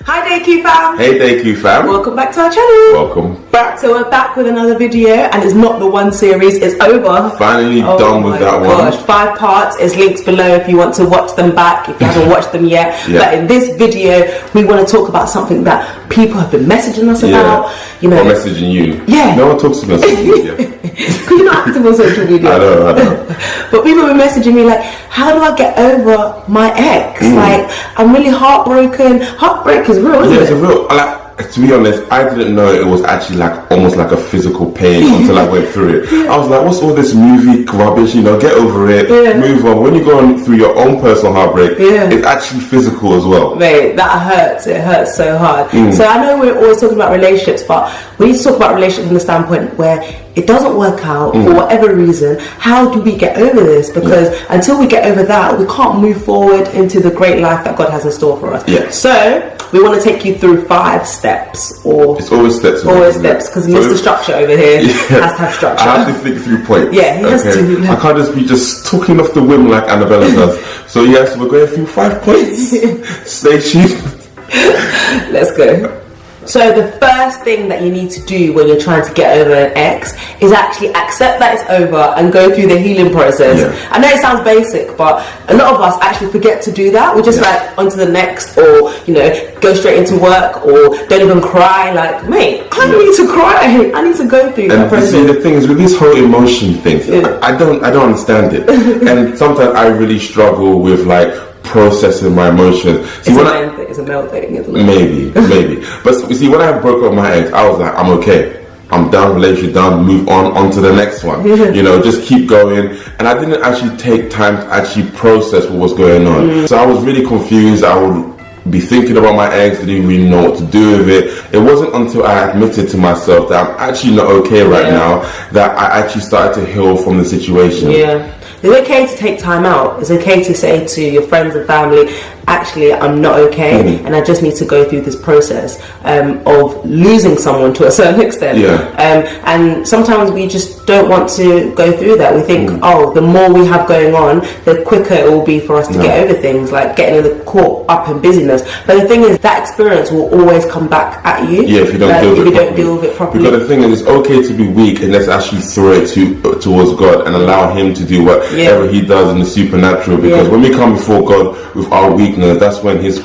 Hi DayQ fam! Hey DayQ fam! Welcome back to our channel! Welcome back! So we're back with another video, and it's not the one series, it's over. Finally done with that one. 5 parts, there's links below if you want to watch them back, if you haven't watched them yet. Yeah. But in this video, we want to talk about something that people have been messaging us about. You know, or messaging you. Yeah. No one talks to me on social media. Because you're not active on social media. I know. But people have been messaging me like, how do I get over my ex? Like, I'm really heartbroken. Heartbreak is real, isn't it? It's a real, like, to be honest, I didn't know it was actually like almost like a physical pain until I went through it. I was like, what's all this movie rubbish? You know, get over it, move on. When you go on through your own personal heartbreak, it's actually physical as well. Mate, that hurts. It hurts so hard. So I know we're always talking about relationships, but we need to talk about relationships from the standpoint where it doesn't work out for whatever reason. How do we get over this? Because until we get over that, we can't move forward into the great life that God has in store for us. Yeah. So we want to take you through 5 steps, or it's always steps. Always steps, because Mr. Structure over here has to have structure. I have to think through points. Yeah, he has to. I can't just be talking off the whim like Annabella does. So yes, we're going through 5 points. Stay tuned. Let's go. So the first thing that you need to do when you're trying to get over an ex is actually accept that it's over and go through the healing process. I know it sounds basic, but a lot of us actually forget to do that. We're just like on to the next, or you know, go straight into work, or don't even cry. Like, mate, I need to cry. I need to go through that process. See, the thing is with this whole emotion thing, I don't understand it. And sometimes I really struggle with like processing my emotions. See, It's a male thing, isn't it? Maybe. But you see, when I broke up with my ex, I was like, I'm okay. I'm done, relationship done, move on to the next one. You know, just keep going. And I didn't actually take time to actually process what was going on. So I was really confused. I would be thinking about my ex, didn't really know what to do with it. It wasn't until I admitted to myself that I'm actually not okay right now that I actually started to heal from the situation. It's okay to take time out. It's okay to say to your friends and family, actually, I'm not okay, and I just need to go through this process of losing someone to a certain extent. And sometimes we just don't want to go through that. We think, oh, the more we have going on, the quicker it will be for us to get over things, like getting caught up in busyness. But the thing is, that experience will always come back at you. If you don't deal with it properly. Because the thing is, it's okay to be weak, and let's actually throw it towards God and allow Him to do whatever He does in the supernatural. Because when we come before God with our weakness, that's when His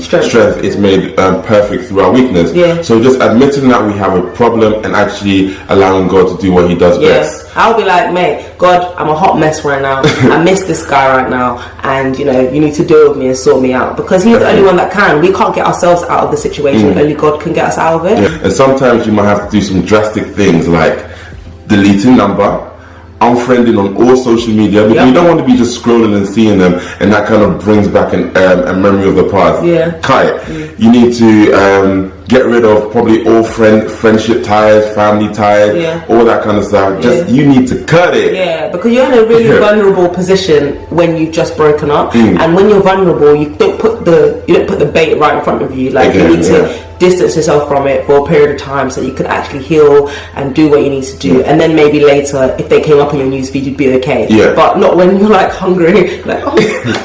strength is made perfect through our weakness. So just admitting that we have a problem and actually allowing God to do what He does best. I'll be like, mate, God, I'm a hot mess right now. I miss this guy right now, and you know, you need to deal with me and sort me out, because He's the only one that can. We can't get ourselves out of the situation. Only God can get us out of it. And sometimes you might have to do some drastic things like deleting number, unfriending on all social media, because you don't want to be just scrolling and seeing them, and that kind of brings back a memory of the past. Cut it. You need to get rid of probably all friendship ties, family ties, all that kind of stuff. Just you need to cut it. Because you're in a really vulnerable position when you've just broken up, and when you're vulnerable, you don't put the bait right in front of you. Like you need to distance yourself from it for a period of time so you can actually heal and do what you need to do, and then maybe later, if they came up on your newsfeed, you'd be okay. But not when you're like hungry, like, oh,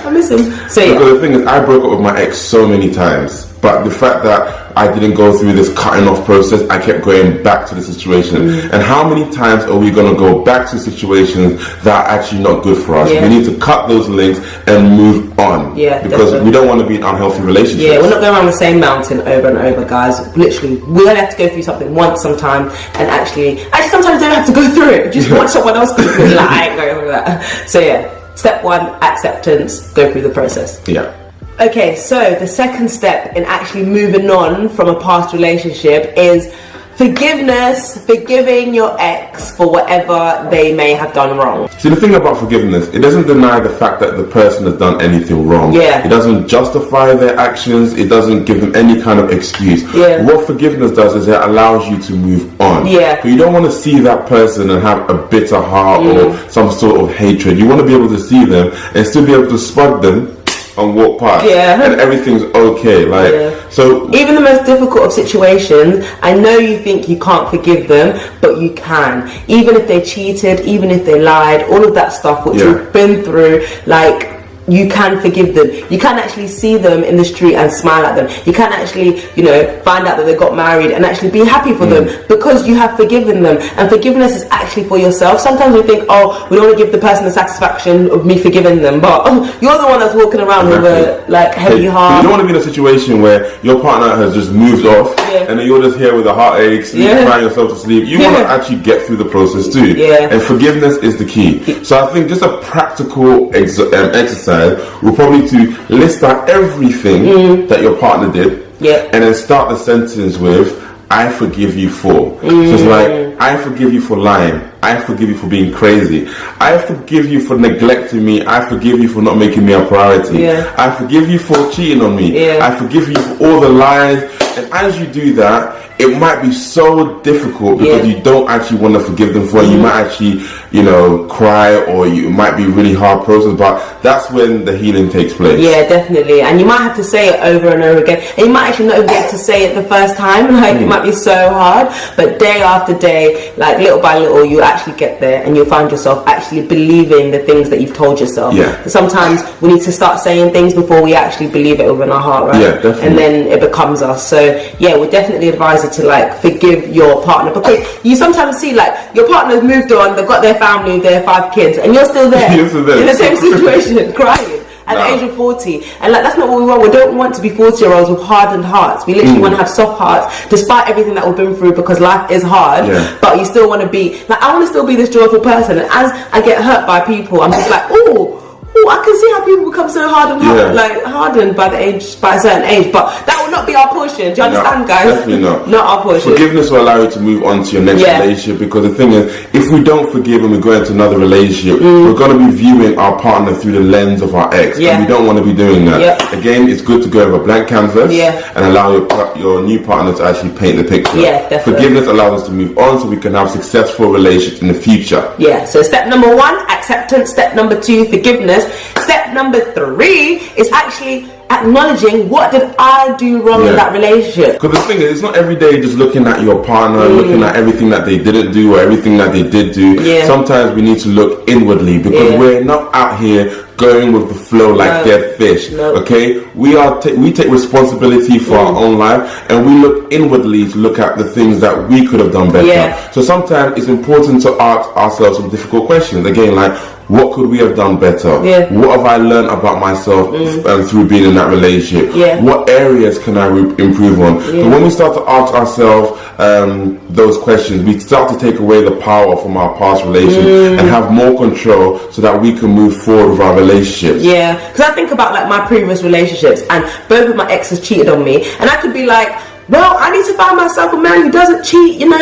I miss him. So because the thing is, I broke up with my ex so many times, but the fact that I didn't go through this cutting off process, I kept going back to the situation. And how many times are we going to go back to situations that are actually not good for us? We need to cut those links and move on. Because we don't want to be in unhealthy relationships. We're not going around the same mountain over and over, guys. Literally, we only have to go through something once sometime, and actually sometimes you don't have to go through it. Just watch someone else go through it. Like, I ain't going through that. So step 1, acceptance, go through the process. Okay, so the second step in actually moving on from a past relationship is forgiveness, forgiving your ex for whatever they may have done wrong. See, the thing about forgiveness, it doesn't deny the fact that the person has done anything wrong. It doesn't justify their actions. It doesn't give them any kind of excuse. What forgiveness does is it allows you to move on. So you don't want to see that person and have a bitter heart or some sort of hatred. You want to be able to see them and still be able to spot them and walk past, and everything's okay. So even the most difficult of situations, I know you think you can't forgive them, but you can. Even if they cheated, even if they lied, all of that stuff which you've been through, like, you can forgive them. You can actually see them in the street and smile at them. You can actually, you know, find out that they got married and actually be happy for them because you have forgiven them. And forgiveness is actually for yourself. Sometimes we think, oh, we don't want to give the person the satisfaction of me forgiving them, but you're the one that's walking around with a like heavy heart. You don't want to be in a situation where your partner has just moved off and then you're just here with a heartache, crying yourself to sleep. You want to actually get through the process too. And forgiveness is the key. So I think just a practical exercise will probably to list out everything that your partner did, and then start the sentence with, I forgive you for. So it's like, I forgive you for lying. I forgive you for being crazy. I forgive you for neglecting me. I forgive you for not making me a priority. I forgive you for cheating on me. I forgive you for all the lies. And as you do that, it might be so difficult because you don't actually want to forgive them for it. You might actually, you know, cry, or it might be a really hard process, but that's when the healing takes place. Yeah, definitely. And you might have to say it over and over again. And you might actually not even get to say it the first time. Like, it might be so hard. But day after day, like little by little, you actually get there and you'll find yourself actually believing the things that you've told yourself. Sometimes we need to start saying things before we actually believe it within our heart, right? Definitely. And then it becomes us. So yeah, we definitely advise you to like forgive your partner, because you sometimes see like your partner's moved on, they've got their family, their 5 kids, and you're still there, in the same situation, crying at the age of 40. And like, that's not what we want. We don't want to be 40-year-olds with hardened hearts. We literally want to have soft hearts despite everything that we've been through, because life is hard. But you still want to be like, I want to still be this joyful person, and as I get hurt by people, I'm just like, oh, I can see how people become so hardened by a certain age, but that will not be our portion. Do you understand, guys? Definitely not. Not our portion. Forgiveness will allow you to move on to your next relationship, because the thing is, if we don't forgive and we go into another relationship, we're going to be viewing our partner through the lens of our ex, and we don't want to be doing that. Again, it's good to go over a blank canvas and allow your new partner to actually paint the picture. Definitely. Forgiveness allows us to move on so we can have successful relationships in the future. So step number 1, acceptance. Step number 2, forgiveness. Step number 3 is actually acknowledging, what did I do wrong in that relationship? Because the thing is, it's not every day just looking at your partner, looking at everything that they didn't do or everything that they did do. Sometimes we need to look inwardly, because we're not out here going with the flow like dead fish. Okay, we take responsibility for our own life, and we look inwardly to look at the things that we could have done better. So sometimes it's important to ask ourselves some difficult questions. Again, like, what could we have done better? What have I learned about myself through being in that relationship? What areas can I improve on? So when we start to ask ourselves those questions, we start to take away the power from our past relations and have more control, so that we can move forward with our relationships. Because I think about like my previous relationships, and both of my exes cheated on me, and I could be like, well, I need to find myself a man who doesn't cheat, you know,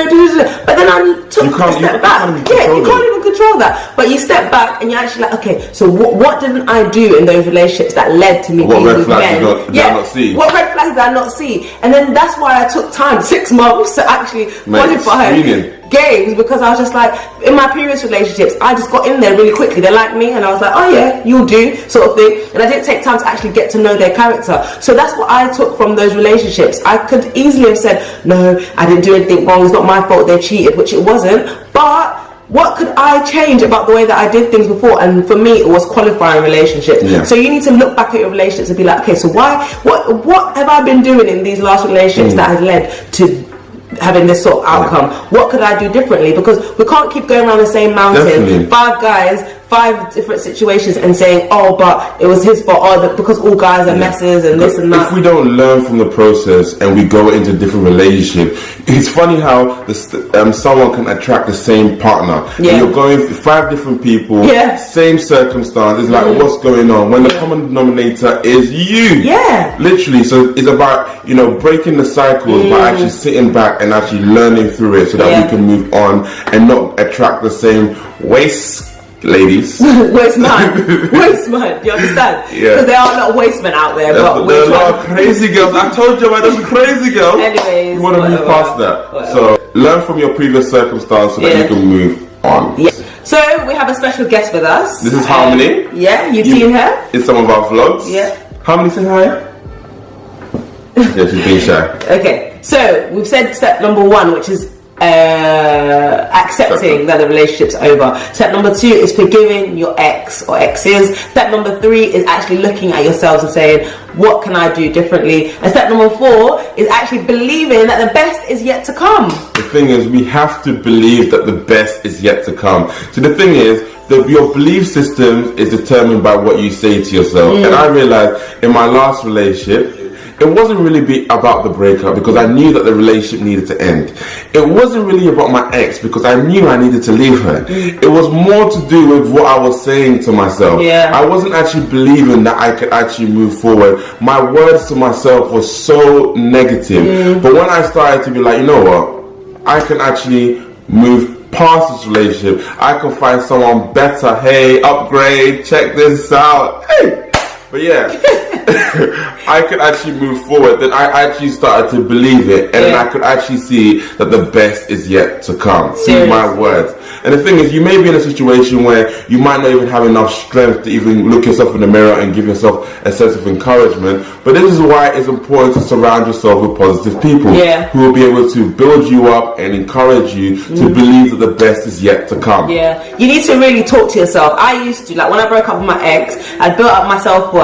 but then I took a step back. You can't even control that. But you step back and you're actually like, okay, so what didn't I do in those relationships that led to me being with men? Did I not see? What red flags did I not see? And then that's why I took time, 6 months, to actually qualify Gabes, because I was just like, in my previous relationships, I just got in there really quickly. They liked me, and I was like, oh yeah, you'll do, sort of thing. And I didn't take time to actually get to know their character. So that's what I took from those relationships. I could easily have said, no, I didn't do anything wrong, it's not my fault they cheated, which it wasn't. But what could I change about the way that I did things before? And for me, it was qualifying relationships. So you need to look back at your relationships and be like, okay, so what have I been doing in these last relationships that has led to having this sort of outcome? What could I do differently? Because we can't keep going around the same mountain, 5 guys, 5 different situations, and saying, oh, but it was his fault, because all guys are messes and this and that. If we don't learn from the process and we go into different relationships, it's funny how someone can attract the same partner. You're going through 5 different people, same circumstances, like what's going on, when the common denominator is you. Literally. So it's about, you know, breaking the cycles by actually sitting back and actually learning through it, so that we can move on and not attract the same ladies. Waste man. Do you understand? Because there are a lot of waste men out there. There are a lot of crazy girls. I told you about those crazy girls. Anyways, you want to move past that. So learn from your previous circumstance so that you can move on. So we have a special guest with us. This is Harmony. You've seen her in some of our vlogs. Harmony, say hi. She's being shy. Okay, so we've said step number 1, which is accepting that the relationship's over. Step number 2 is forgiving your ex or exes. Step number 3 is actually looking at yourselves and saying, what can I do differently? And step number 4 is actually believing that the best is yet to come. The thing is, we have to believe that the best is yet to come. So the thing is, your belief system is determined by what you say to yourself. And I realized in my last relationship, it wasn't really about the breakup because I knew that the relationship needed to end. It wasn't really about my ex because I knew I needed to leave her. It was more to do with what I was saying to myself. I wasn't actually believing that I could actually move forward. My words to myself were so negative. But when I started to be like, you know what, I can actually move past this relationship. I can find someone better. Hey, upgrade, check this out. Hey. But yeah, I could actually move forward. Then I actually started to believe it, and then I could actually see that the best is yet to come. See my words. And the thing is, you may be in a situation where you might not even have enough strength to even look yourself in the mirror and give yourself a sense of encouragement. But this is why it's important to surround yourself with positive people who will be able to build you up and encourage you to believe that the best is yet to come. You need to really talk to yourself. I used to, like, when I broke up with my ex, I'd built up my self-worth.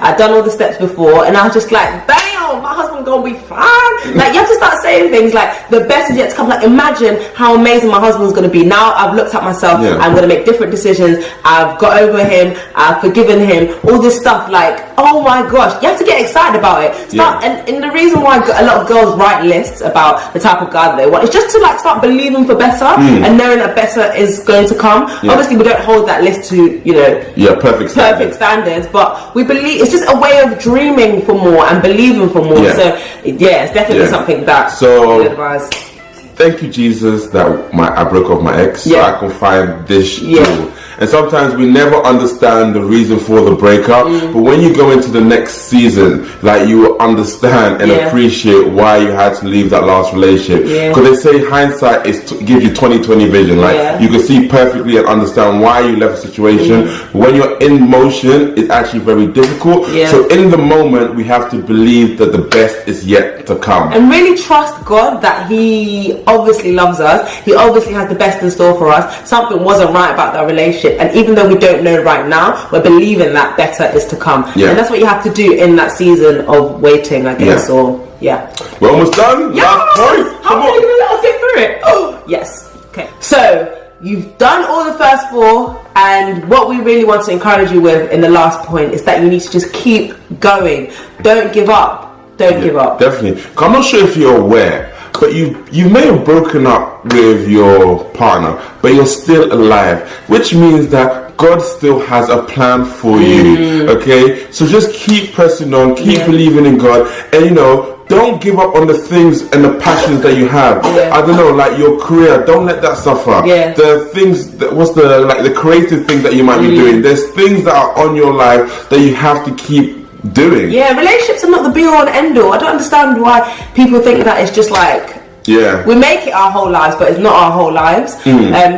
I'd done all the steps before, and I was just like, damn, my husband's gonna be fine. Like, you have to start saying things like, the best is yet to come. Like, imagine how amazing my husband's gonna be. Now I've looked at myself, I'm gonna make different decisions, I've got over him, I've forgiven him, all this stuff. Like, oh my gosh, you have to get excited about it. And the reason why a lot of girls write lists about the type of guy that they want is just to, like, start believing for better and knowing that better is going to come. Obviously, we don't hold that list to, you know, perfect standards, but we believe it's just a way of dreaming for more and believing for more. So it's definitely something that I would advise. Thank you, Jesus, that I broke off my ex so I can find this jewel. And sometimes we never understand the reason for the breakup, but when you go into the next season, like, you will understand and appreciate why you had to leave that last relationship. Because they say hindsight gives you 20/20 vision. Like, you can see perfectly and understand why you left the situation. But when you're in motion, it's actually very difficult. So in the moment, we have to believe that the best is yet to come. And really trust God that He obviously loves us. He obviously has the best in store for us. Something wasn't right about that relationship. And even though we don't know right now, we're believing that better is to come. And that's what you have to do in that season of waiting, I guess. Or we're almost done. Last point. How are you going to let us get through it? Oh, yes. Okay. So you've done all the first 4, and what we really want to encourage you with in the last point is that you need to just keep going. Don't give up. Don't give up. Definitely. I'm not sure if you're aware, but you may have broken up with your partner, but you're still alive, which means that God still has a plan for you. Okay, so just keep pressing on, keep believing in God, and, you know, don't give up on the things and the passions that you have. I don't know, like your career, don't let that suffer. The things the creative things that you might be doing. There's things that are on your life that you have to keep doing. Relationships are not the be all and end all. I don't understand why people think that it's just like we make it our whole lives, but it's not our whole lives.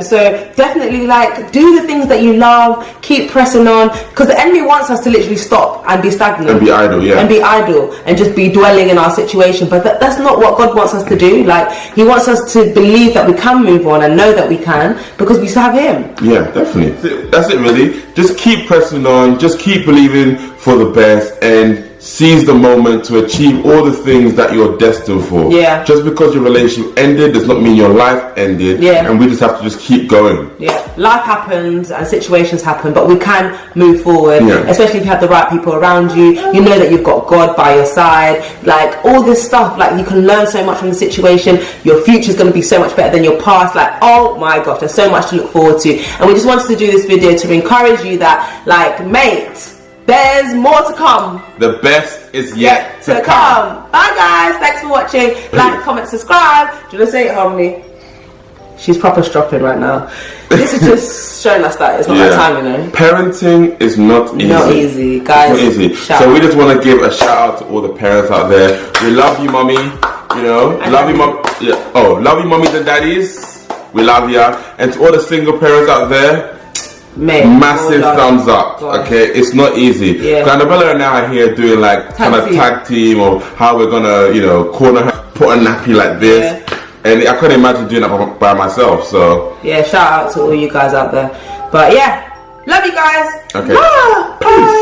So definitely, like, do the things that you love, keep pressing on, because the enemy wants us to literally stop and be stagnant and be idle and just be dwelling in our situation. But that's not what God wants us to do. Like, He wants us to believe that we can move on and know that we can, because we still have Him. Definitely. That's it, really. Just keep pressing on, just keep believing for the best, and seize the moment to achieve all the things that you're destined for. Just because your relationship ended does not mean your life ended. And we just have to just keep going. Life happens and situations happen, but we can move forward. Especially if you have the right people around you. You know that you've got God by your side. Like, all this stuff, like, you can learn so much from the situation. Your future is going to be so much better than your past. Like, oh my gosh, there's so much to look forward to. And we just wanted to do this video to encourage you that, like, mate, there's more to come. The best is yet to come. Bye, guys. Thanks for watching. Like, comment, subscribe. Do you want to say it, Harmony? She's proper stropping right now. This is just showing us that it's not that time, you know. Parenting is not easy. Not easy, guys. It's not easy. So we just want to give a shout out to all the parents out there. We love you, mommy. You know, love you, mom. Love you, mommies and daddies. We love ya. And to all the single parents out there, massive thumbs up. Okay, it's not easy. Annabella and I are here doing like kind of tag team, or how we're gonna, you know, corner her, put a nappy like this. and I couldn't imagine doing that by myself. So yeah, shout out to all you guys out there. But yeah, love you guys. Okay. Bye.